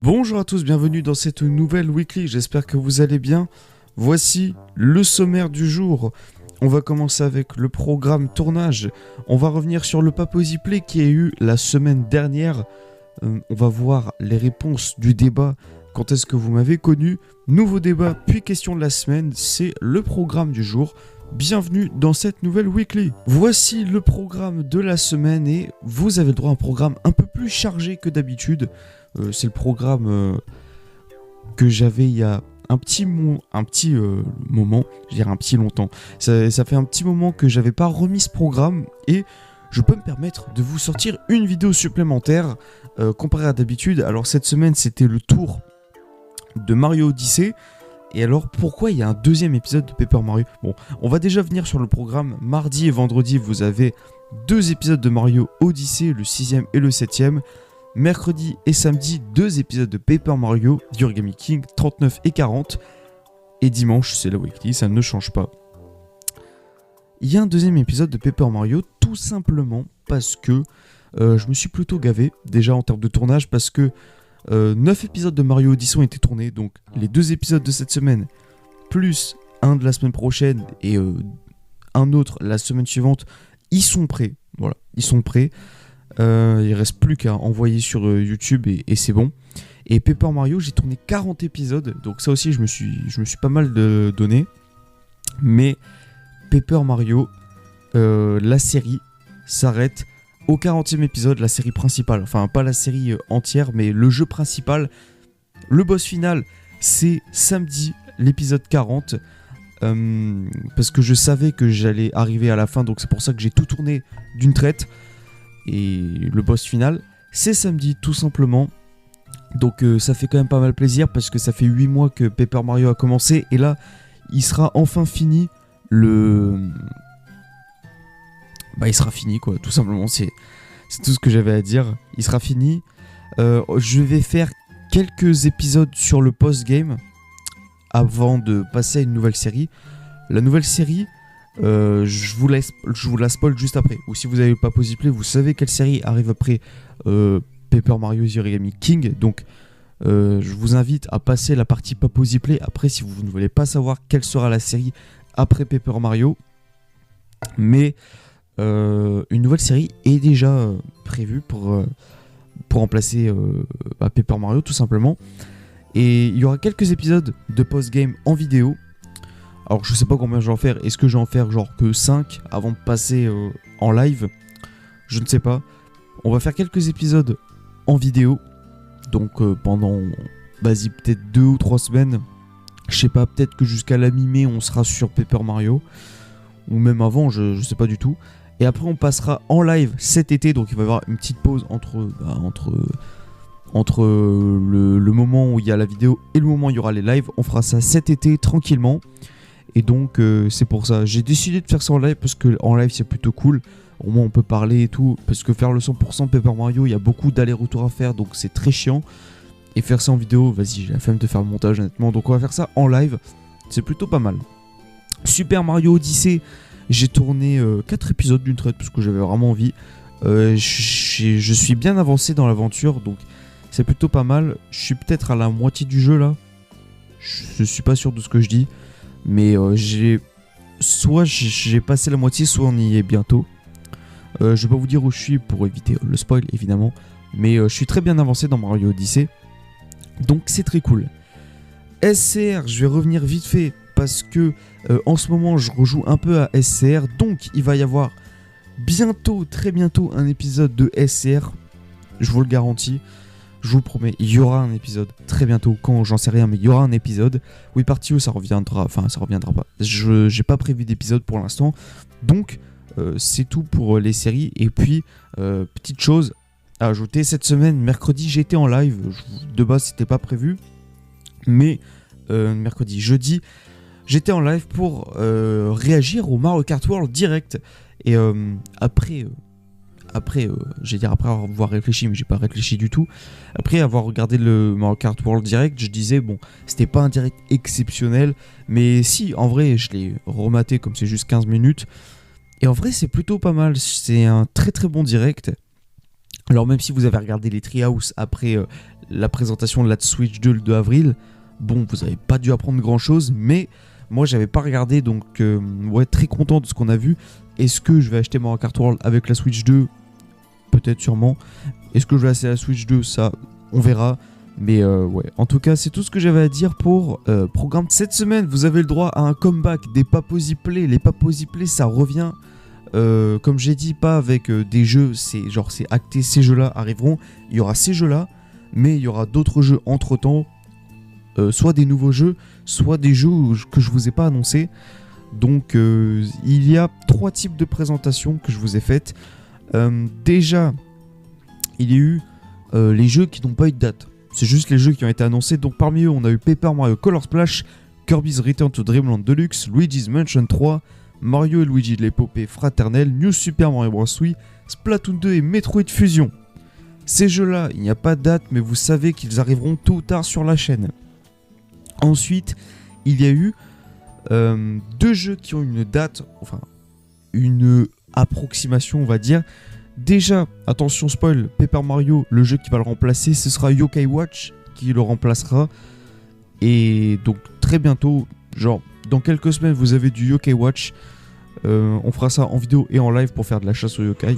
Bonjour à tous, bienvenue dans cette nouvelle weekly, j'espère que vous allez bien. Voici le sommaire du jour. On va commencer avec le programme tournage. On va revenir sur le Papousie Play qui a eu la semaine dernière. On va voir les réponses du débat. Quand est-ce que vous m'avez connu? Nouveau débat, puis question de la semaine, c'est le programme du jour. Bienvenue dans cette nouvelle weekly. Voici le programme de la semaine et vous avez le droit à un programme un peu plus chargé que d'habitude. C'est le programme que j'avais il y a un petit moment, je dirais un petit longtemps. Ça fait un petit moment que j'avais pas remis ce programme et je peux me permettre de vous sortir une vidéo supplémentaire comparée à d'habitude. Alors cette semaine c'était le tour de Mario Odyssey. Et alors pourquoi il y a un deuxième épisode de Paper Mario? Bon, on va déjà venir sur le programme. Mardi et vendredi vous avez 2 épisodes de Mario Odyssey, le 6e et le 7e. Mercredi et samedi, 2 épisodes de Paper Mario, The Origami King, 39 et 40. Et dimanche, c'est la weekly, ça ne change pas. Il y a un deuxième épisode de Paper Mario, tout simplement parce que je me suis plutôt gavé, déjà en termes de tournage, parce que 9 épisodes de Mario Odyssey ont été tournés, donc les 2 épisodes de cette semaine, plus un de la semaine prochaine et un autre la semaine suivante, ils sont prêts. Voilà, ils sont prêts. Il reste plus qu'à envoyer sur YouTube et c'est bon. Et Paper Mario, j'ai tourné 40 épisodes, donc ça aussi je me suis pas mal donné. Mais Paper Mario, la série s'arrête au 40e épisode, la série principale. Enfin, pas la série entière, mais le jeu principal. Le boss final, c'est samedi, l'épisode 40. Parce que je savais que j'allais arriver à la fin, donc c'est pour ça que j'ai tout tourné d'une traite. Et le boss final, c'est samedi tout simplement. Donc ça fait quand même pas mal plaisir parce que ça fait 8 mois que Paper Mario a commencé. Et là, il sera enfin fini. Il sera fini quoi, tout simplement. C'est tout ce que j'avais à dire. Il sera fini. Je vais faire quelques épisodes sur le post-game avant de passer à une nouvelle série. La nouvelle série... je vous la spoil juste après. Ou si vous n'avez pas Papousie Play, vous savez quelle série arrive après Paper Mario The Origami King. Donc je vous invite à passer la partie Papousie Play après si vous ne voulez pas savoir quelle sera la série après Paper Mario. Mais une nouvelle série est déjà prévue pour remplacer Paper Mario tout simplement. Et il y aura quelques épisodes de post-game en vidéo. Alors je sais pas combien je vais en faire, est-ce que je vais en faire genre que 5 avant de passer en live? Je ne sais pas. On va faire quelques épisodes en vidéo, donc pendant, vas-y, peut-être 2 ou 3 semaines. Je sais pas, peut-être que jusqu'à la mi-mai on sera sur Paper Mario, ou même avant, je sais pas du tout. Et après on passera en live cet été, donc il va y avoir une petite pause entre le moment où il y a la vidéo et le moment où il y aura les lives. On fera ça cet été tranquillement. Et donc c'est pour ça, j'ai décidé de faire ça en live parce que en live c'est plutôt cool. Au moins on peut parler et tout, parce que faire le 100% Paper Mario, il y a beaucoup d'allers-retours à faire, donc c'est très chiant. Et faire ça en vidéo, vas-y, j'ai la flemme de faire le montage honnêtement, donc on va faire ça en live, c'est plutôt pas mal. Super Mario Odyssey, j'ai tourné 4 épisodes d'une traite parce que j'avais vraiment envie. Je suis bien avancé dans l'aventure, donc c'est plutôt pas mal. Je suis peut-être à la moitié du jeu là, je suis pas sûr de ce que je dis. Mais j'ai passé la moitié, soit on y est bientôt. Je vais pas vous dire où je suis pour éviter le spoil évidemment. Mais je suis très bien avancé dans Mario Odyssey. Donc c'est très cool. SCR, je vais revenir vite fait parce que en ce moment je rejoue un peu à SCR. Donc il va y avoir bientôt, très bientôt, un épisode de SCR. Je vous le garantis. Je vous le promets, il y aura un épisode très bientôt, quand j'en sais rien, mais il y aura un épisode. Oui, partie où ça reviendra pas. J'ai pas prévu d'épisode pour l'instant. Donc, c'est tout pour les séries. Et puis, petite chose à ajouter, cette semaine, mercredi, j'étais en live. De base, c'était pas prévu. Mais, jeudi, j'étais en live pour réagir au Mario Kart World direct. Et après avoir réfléchi, mais j'ai pas réfléchi du tout. Après avoir regardé le Mario Kart World Direct, je disais, bon, c'était pas un direct exceptionnel, mais si, en vrai, je l'ai rematé comme c'est juste 15 minutes. Et en vrai, c'est plutôt pas mal. C'est un très très bon direct. Alors même si vous avez regardé les Treehouse après la présentation de la Switch 2 le 2 avril. Bon, vous n'avez pas dû apprendre grand chose, mais moi j'avais pas regardé, donc ouais, très content de ce qu'on a vu. Est-ce que je vais acheter Mario Kart World avec la Switch 2? Peut-être, sûrement. Est-ce que je vais acheter la Switch 2? Ça, on verra. Mais ouais, en tout cas, c'est tout ce que j'avais à dire pour programme de cette semaine. Vous avez le droit à un comeback des Paposy Play. Les Paposy Play, ça revient, comme j'ai dit, pas avec des jeux, c'est acté, ces jeux-là arriveront. Il y aura ces jeux-là, mais il y aura d'autres jeux entre-temps. Soit des nouveaux jeux, soit des jeux que je vous ai pas annoncés. Donc, il y a 3 types de présentations que je vous ai faites. Déjà, il y a eu les jeux qui n'ont pas eu de date. C'est juste les jeux qui ont été annoncés. Donc parmi eux, on a eu Paper Mario Color Splash, Kirby's Return to Dreamland Deluxe, Luigi's Mansion 3, Mario et Luigi de l'épopée fraternelle, New Super Mario Bros. Wii, Splatoon 2 et Metroid Fusion. Ces jeux-là, il n'y a pas de date, mais vous savez qu'ils arriveront tôt ou tard sur la chaîne. Ensuite, il y a eu 2 jeux qui ont une date, enfin une approximation, on va dire. Déjà, attention spoil, Paper Mario, le jeu qui va le remplacer, ce sera Yokai Watch qui le remplacera. Et donc très bientôt, genre dans quelques semaines, vous avez du Yokai Watch. On fera ça en vidéo et en live pour faire de la chasse au yokai.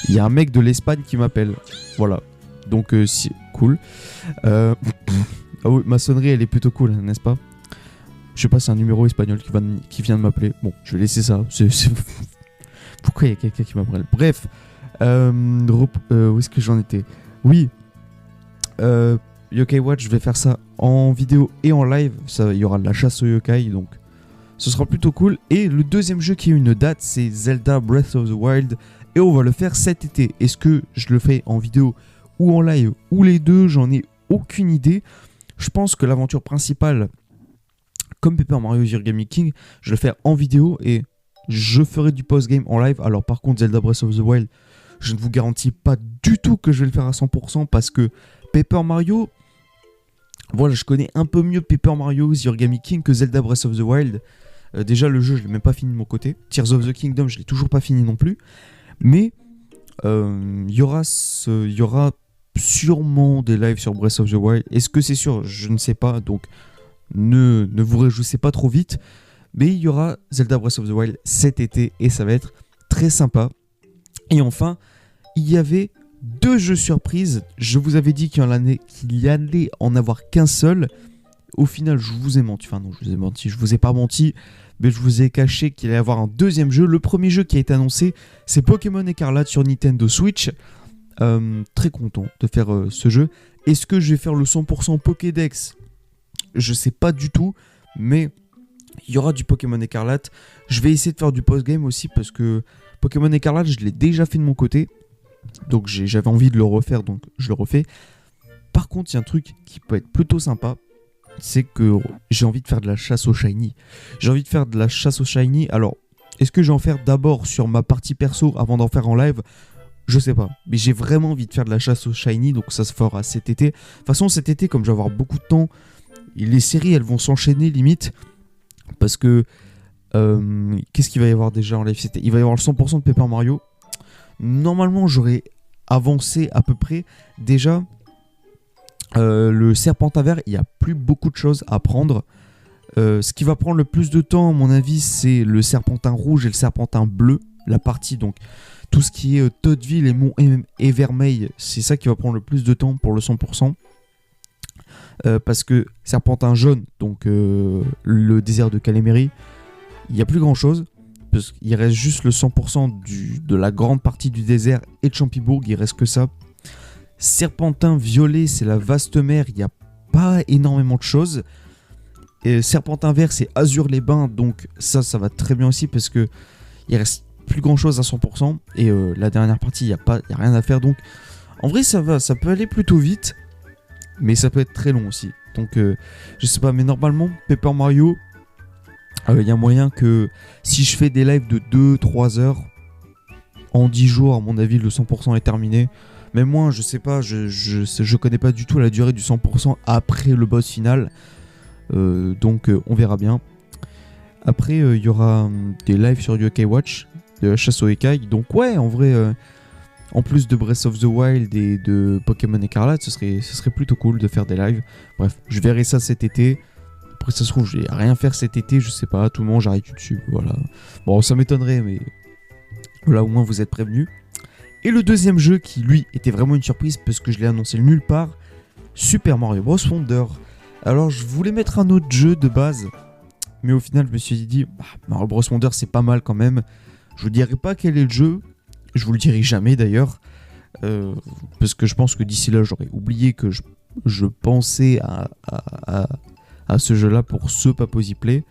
Il y a un mec de l'Espagne qui m'appelle. Voilà. Donc si, cool. Ah oui, ma sonnerie elle est plutôt cool, n'est-ce pas? Je sais pas, c'est un numéro espagnol qui vient de m'appeler. Bon, je vais laisser ça. Pourquoi il y a quelqu'un qui m'appelle? Bref, où est-ce que j'en étais? Oui, Yokai Watch, je vais faire ça en vidéo et en live. Il y aura de la chasse au yokai, donc ce sera plutôt cool. Et le deuxième jeu qui a une date, c'est Zelda Breath of the Wild. Et on va le faire cet été. Est-ce que je le fais en vidéo ou en live ou les deux? J'en ai aucune idée. Je pense que l'aventure principale, comme Paper Mario Origami King, je vais le faire en vidéo et je ferai du post-game en live. Alors par contre, Zelda Breath of the Wild, je ne vous garantis pas du tout que je vais le faire à 100% parce que Paper Mario, voilà, je connais un peu mieux Paper Mario The Origami King que Zelda Breath of the Wild. Déjà, le jeu, je ne l'ai même pas fini de mon côté. Tears of the Kingdom, je ne l'ai toujours pas fini non plus. Mais il y aura sûrement des lives sur Breath of the Wild. Est-ce que c'est sûr? Je ne sais pas. Donc, ne vous réjouissez pas trop vite. Mais il y aura Zelda Breath of the Wild cet été et ça va être très sympa. Et enfin, il y avait 2 jeux surprises. Je vous avais dit qu'il y allait en avoir qu'un seul. Au final, je vous ai menti. Enfin non, je vous ai pas menti. Mais je vous ai caché qu'il allait y avoir un deuxième jeu. Le premier jeu qui a été annoncé, c'est Pokémon Écarlate sur Nintendo Switch. Très content de faire ce jeu. Est-ce que je vais faire le 100% Pokédex? Je sais pas du tout. Mais il y aura du Pokémon Écarlate. Je vais essayer de faire du post-game aussi parce que Pokémon Écarlate, je l'ai déjà fait de mon côté. Donc j'avais envie de le refaire, donc je le refais. Par contre, il y a un truc qui peut être plutôt sympa. C'est que j'ai envie de faire de la chasse au shiny. J'ai envie de faire de la chasse au shiny. Alors, est-ce que je vais en faire d'abord sur ma partie perso avant d'en faire en live? Je sais pas. Mais j'ai vraiment envie de faire de la chasse au shiny. Donc ça se fera cet été. De toute façon, cet été, comme je vais avoir beaucoup de temps, les séries, elles vont s'enchaîner limite. Parce que qu'est-ce qu'il va y avoir déjà en live? Il va y avoir le 100% de Paper Mario. Normalement, j'aurais avancé à peu près. Déjà, le Serpentin vert, il n'y a plus beaucoup de choses à prendre. Ce qui va prendre le plus de temps, à mon avis, c'est le Serpentin rouge et le Serpentin bleu. La partie, donc, tout ce qui est Toadville et Mont et Vermeil, c'est ça qui va prendre le plus de temps pour le 100%. Parce que Serpentin jaune, donc le désert de Caléméry, il n'y a plus grand chose. Parce qu'il reste juste le 100% de la grande partie du désert et de Champibourg, il reste que ça. Serpentin violet, c'est la vaste mer, il n'y a pas énormément de choses. Et Serpentin vert, c'est Azur les Bains, donc ça va très bien aussi parce que il reste plus grand chose à 100%. Et la dernière partie, il n'y a rien à faire. Donc en vrai, ça peut aller plutôt vite, mais ça peut être très long aussi. Donc je sais pas, mais normalement, Paper Mario, il y a moyen que si je fais des lives de 2-3 heures, en 10 jours, à mon avis, le 100% est terminé. Mais moi, je sais pas, je connais pas du tout la durée du 100% après le boss final. Donc on verra bien. Après, il y aura des lives sur Yokai Watch, de la chasse au Yokai. Donc ouais, en vrai, En plus de Breath of the Wild et de Pokémon Écarlate, ce serait plutôt cool de faire des lives. Bref, je verrai ça cet été. Après, ça se trouve, je vais rien faire cet été, je sais pas. Tout le monde, j'arrête YouTube, voilà. Bon, ça m'étonnerait, mais voilà, au moins vous êtes prévenus. Et le deuxième jeu qui, lui, était vraiment une surprise parce que je l'ai annoncé nulle part, Super Mario Bros. Wonder. Alors, je voulais mettre un autre jeu de base, mais au final, je me suis dit, Mario Bros. Wonder, c'est pas mal quand même. Je vous dirai pas quel est le jeu. Je vous le dirai jamais d'ailleurs, parce que je pense que d'ici là j'aurais oublié que je pensais à ce jeu là pour ce Paposy Play.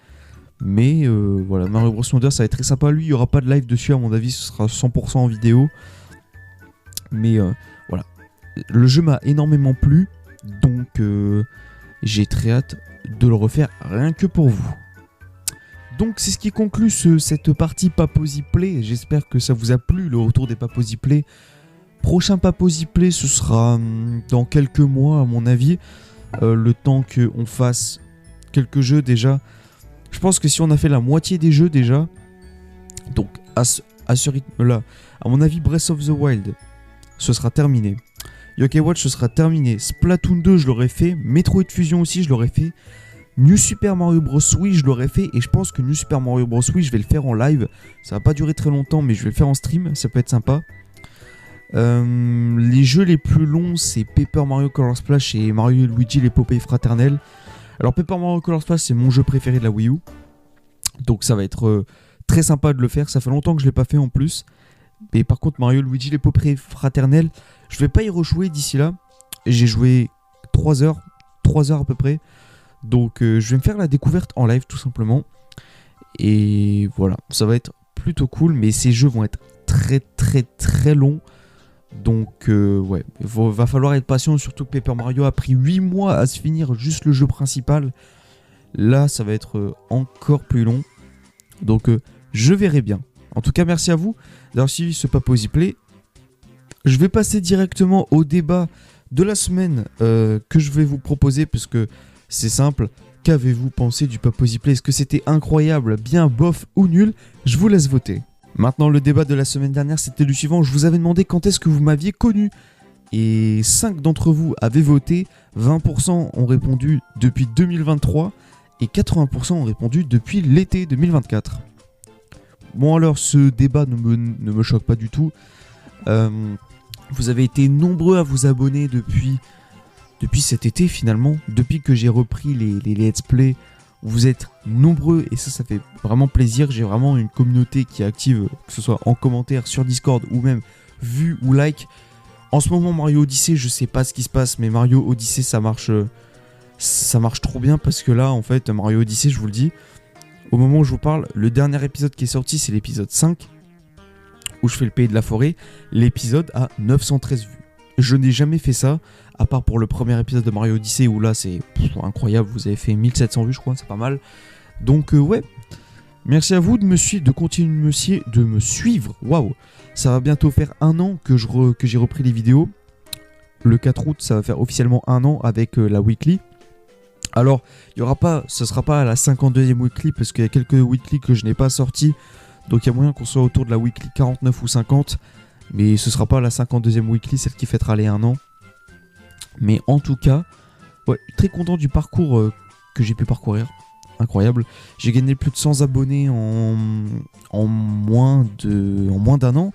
Mais voilà, Mario Bros Wonder ça va être très sympa. Lui il n'y aura pas de live dessus à mon avis, ce sera 100% en vidéo. Mais voilà, le jeu m'a énormément plu, donc j'ai très hâte de le refaire rien que pour vous. Donc c'est ce qui conclut cette partie Paposy Play. J'espère que ça vous a plu, le retour des Paposy Play. Prochain Paposy Play, ce sera dans quelques mois à mon avis. Le temps qu'on fasse quelques jeux déjà. Je pense que si on a fait la moitié des jeux déjà, donc à ce rythme-là, à mon avis Breath of the Wild, ce sera terminé. Yokai Watch, ce sera terminé. Splatoon 2, je l'aurais fait. Metroid Fusion aussi, je l'aurais fait. New Super Mario Bros. Wii, je l'aurais fait, et je pense que New Super Mario Bros. Wii, je vais le faire en live. Ça va pas durer très longtemps, mais je vais le faire en stream, ça peut être sympa. Les jeux les plus longs, c'est Paper Mario Color Splash et Mario et Luigi l'épopée fraternelle. Alors Paper Mario Color Splash, c'est mon jeu préféré de la Wii U. Donc ça va être très sympa de le faire. Ça fait longtemps que je l'ai pas fait en plus. Mais par contre, Mario et Luigi l'épopée fraternelle, je vais pas y rejouer d'ici là. J'ai joué 3 heures à peu près. Donc je vais me faire la découverte en live tout simplement. Et voilà, ça va être plutôt cool. Mais ces jeux vont être très longs. Donc ouais, va falloir être patient. Surtout que Paper Mario a pris 8 mois à se finir juste le jeu principal. Là ça va être encore plus long. Donc je verrai bien. En tout cas merci à vous d'avoir suivi ce Paposy Play. Je vais passer directement au débat de la semaine que je vais vous proposer. Parce que c'est simple, qu'avez-vous pensé du Paposy Play? Est-ce que c'était incroyable, bien, bof ou nul? Je vous laisse voter. Maintenant, le débat de la semaine dernière, c'était le suivant. Je vous avais demandé quand est-ce que vous m'aviez connu. Et 5 d'entre vous avaient voté, 20% ont répondu depuis 2023 et 80% ont répondu depuis l'été 2024. Bon alors, ce débat ne me choque pas du tout. Vous avez été nombreux à vous abonner depuis cet été finalement, depuis que j'ai repris les let's play. Vous êtes nombreux et ça fait vraiment plaisir. J'ai vraiment une communauté qui est active, que ce soit en commentaire sur Discord ou même vue ou like. En ce moment Mario Odyssey, je sais pas ce qui se passe, mais Mario Odyssey ça marche trop bien parce que là en fait Mario Odyssey, je vous le dis, au moment où je vous parle, le dernier épisode qui est sorti c'est l'épisode 5 où je fais le pays de la forêt. L'épisode a 913 vues. Je n'ai jamais fait ça, à part pour le premier épisode de Mario Odyssey où là c'est incroyable, vous avez fait 1700 vues je crois, c'est pas mal. Donc ouais, merci à vous de me suivre, de continuer de me suivre. Waouh, ça va bientôt faire 1 an que j'ai repris les vidéos. Le 4 août ça va faire officiellement 1 an avec la weekly. Alors ce sera pas à la 52e weekly parce qu'il y a quelques weekly que je n'ai pas sorti. Donc il y a moyen qu'on soit autour de la weekly 49 ou 50. Mais ce sera pas la 52e weekly, celle qui fêtera les 1 an. Mais en tout cas, ouais, très content du parcours que j'ai pu parcourir. Incroyable. J'ai gagné plus de 100 abonnés en moins d'1 an.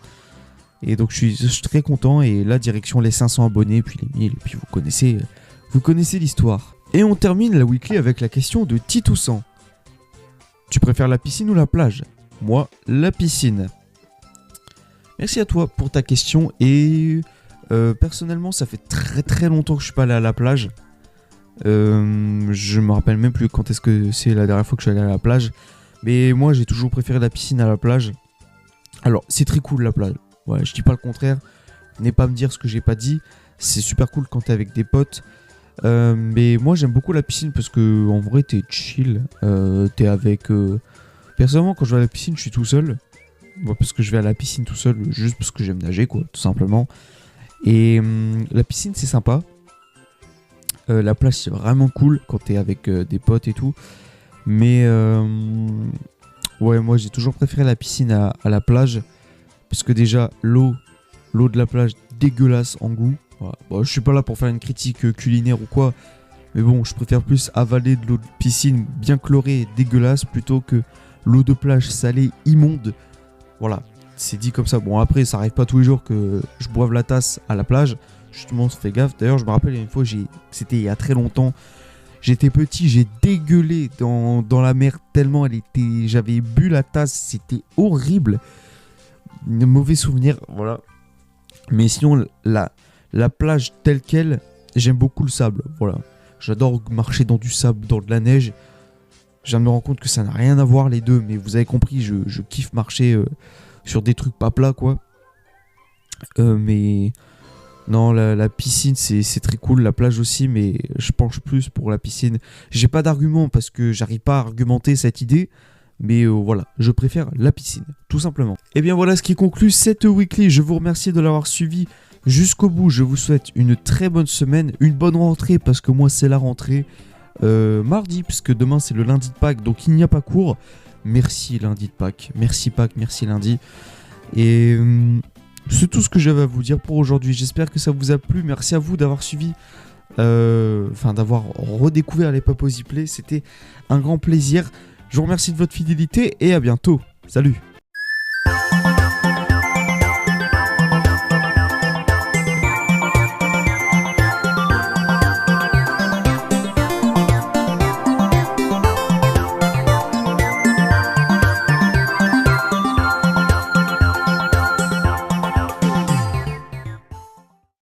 Et donc je suis très content. Et là, direction les 500 abonnés, puis les 1000. Et puis vous connaissez l'histoire. Et on termine la weekly avec la question de Titoussan. Tu préfères la piscine ou la plage? Moi, la piscine. Merci à toi pour ta question et personnellement ça fait très longtemps que je suis pas allé à la plage. Je me rappelle même plus quand est-ce que c'est la dernière fois que je suis allé à la plage. Mais moi j'ai toujours préféré la piscine à la plage. Alors c'est très cool la plage, ouais, je dis pas le contraire. Venez pas me dire ce que j'ai pas dit. C'est super cool quand t'es avec des potes. Mais moi j'aime beaucoup la piscine parce que en vrai t'es chill. T'es avec... Personnellement quand je vais à la piscine je suis tout seul. Moi, parce que je vais à la piscine tout seul, juste parce que j'aime nager, quoi, tout simplement. Et la piscine, c'est sympa. La plage, c'est vraiment cool quand t'es avec des potes et tout. Mais ouais, moi, j'ai toujours préféré la piscine à la plage. Parce que déjà, l'eau, L'eau de la plage dégueulasse en goût. Voilà. Bon, je suis pas là pour faire une critique culinaire ou quoi. Mais bon, je préfère plus avaler de l'eau de piscine bien chlorée et dégueulasse plutôt que l'eau de plage salée immonde. Voilà, c'est dit comme ça. Bon, après, ça arrive pas tous les jours que je boive la tasse à la plage. Justement, fais gaffe. D'ailleurs, je me rappelle une fois, c'était il y a très longtemps. J'étais petit, j'ai dégueulé dans la mer tellement j'avais bu la tasse, c'était horrible. Un mauvais souvenir, voilà. Mais sinon, la plage telle quelle, j'aime beaucoup le sable, voilà. J'adore marcher dans du sable, dans de la neige. Je viens de me rendre compte que ça n'a rien à voir les deux, mais vous avez compris, je kiffe marcher sur des trucs pas plats, quoi. Mais non, la piscine, c'est très cool, la plage aussi, mais je penche plus pour la piscine. J'ai pas d'argument parce que j'arrive pas à argumenter cette idée, mais voilà, je préfère la piscine, tout simplement. Et bien voilà ce qui conclut cette weekly. Je vous remercie de l'avoir suivi jusqu'au bout. Je vous souhaite une très bonne semaine, une bonne rentrée parce que moi c'est la rentrée. Mardi, puisque demain c'est le lundi de Pâques, donc il n'y a pas cours. Merci lundi de Pâques, merci Pâques, merci lundi. Et c'est tout ce que j'avais à vous dire pour aujourd'hui. J'espère que ça vous a plu. Merci à vous d'avoir suivi, d'avoir redécouvert les Papouasies Play. C'était un grand plaisir. Je vous remercie de votre fidélité et à bientôt. Salut!